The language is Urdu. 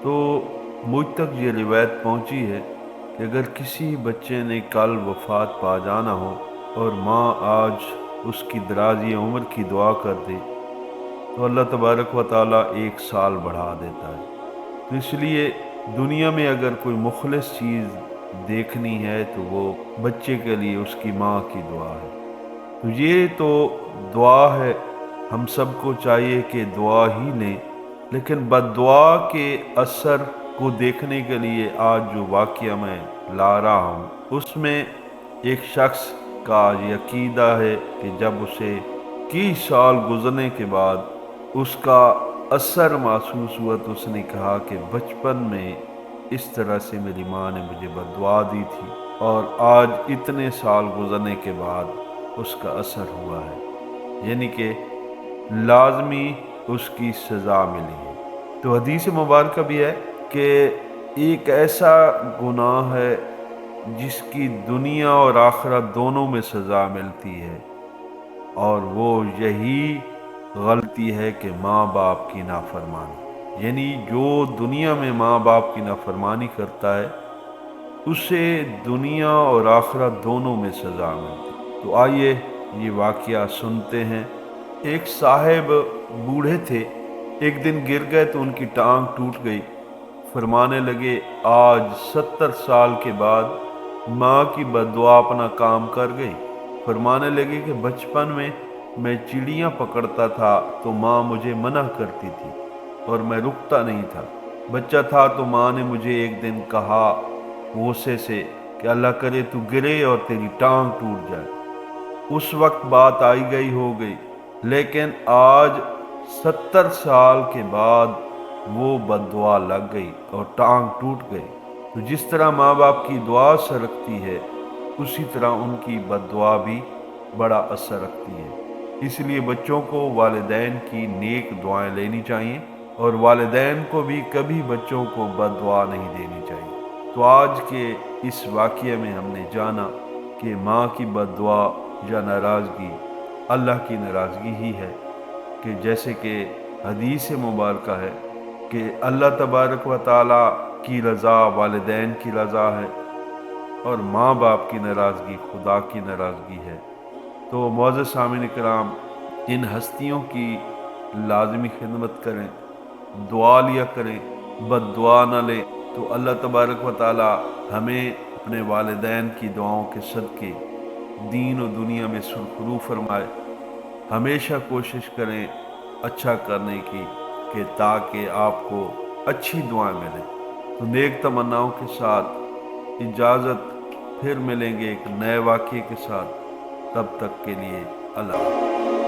تو مجھ تک یہ روایت پہنچی ہے کہ اگر کسی بچے نے کل وفات پا جانا ہو اور ماں آج اس کی درازی عمر کی دعا کر دے تو اللہ تبارک و تعالیٰ 1 سال بڑھا دیتا ہے۔ تو اس لیے دنیا میں اگر کوئی مخلص چیز دیکھنی ہے تو وہ بچے کے لیے اس کی ماں کی دعا ہے۔ تو یہ تو دعا ہے، ہم سب کو چاہیے کہ دعا ہی لیں، لیکن بد دعا کے اثر کو دیکھنے کے لیے آج جو واقعہ میں لا رہا ہوں اس میں ایک شخص کا یہ عقیدہ ہے کہ جب اسے 21 سال گزرنے کے بعد اس کا اثر محسوس ہوا تو اس نے کہا کہ بچپن میں اس طرح سے میری ماں نے مجھے بد دعا دی تھی اور آج اتنے سال گزرنے کے بعد اس کا اثر ہوا ہے، یعنی کہ لازمی اس کی سزا ملی ہے۔ تو حدیث مبارکہ بھی ہے کہ ایک ایسا گناہ ہے جس کی دنیا اور آخرت دونوں میں سزا ملتی ہے، اور وہ یہی غلطی ہے کہ ماں باپ کی نافرمانی، یعنی جو دنیا میں ماں باپ کی نافرمانی کرتا ہے اسے دنیا اور آخرت دونوں میں سزا ملتی ہے۔ تو آئیے یہ واقعہ سنتے ہیں۔ ایک صاحب بوڑھے تھے، ایک دن گر گئے تو ان کی ٹانگ ٹوٹ گئی۔ فرمانے لگے آج 70 سال کے بعد ماں کی بد دعا اپنا کام کر گئی۔ فرمانے لگے کہ بچپن میں چڑیاں پکڑتا تھا تو ماں مجھے منع کرتی تھی اور میں رکتا نہیں تھا۔ بچہ تھا تو ماں نے مجھے ایک دن کہا غصے سے کہ اللہ کرے تو گرے اور تیری ٹانگ ٹوٹ جائے۔ اس وقت بات آئی گئی ہو گئی، لیکن آج 70 سال کے بعد وہ بد دعا لگ گئی اور ٹانگ ٹوٹ گئی۔ تو جس طرح ماں باپ کی دعا اثر رکھتی ہے اسی طرح ان کی بد دعا بھی بڑا اثر رکھتی ہے۔ اس لیے بچوں کو والدین کی نیک دعائیں لینی چاہیے اور والدین کو بھی کبھی بچوں کو بد دعا نہیں دینی چاہیے۔ تو آج کے اس واقعے میں ہم نے جانا کہ ماں کی بد دعا یا ناراضگی اللہ کی ناراضگی ہی ہے، کہ جیسے کہ حدیث مبارکہ ہے کہ اللہ تبارک و تعالیٰ کی رضا والدین کی رضا ہے اور ماں باپ کی ناراضگی خدا کی ناراضگی ہے۔ تو معزز سامعین کرام، ان ہستیوں کی لازمی خدمت کریں، دعا لیا کریں، بد دعا نہ لیں، تو اللہ تبارک و تعالیٰ ہمیں اپنے والدین کی دعاؤں کے صدقے دین و دنیا میں سرخرو فرمائے۔ ہمیشہ کوشش کریں اچھا کرنے کی کہ تاکہ آپ کو اچھی دعائیں ملیں۔ تو نیک تمناؤں کے ساتھ اجازت، پھر ملیں گے ایک نئے واقعے کے ساتھ، تب تک کے لیے اللہ حافظ۔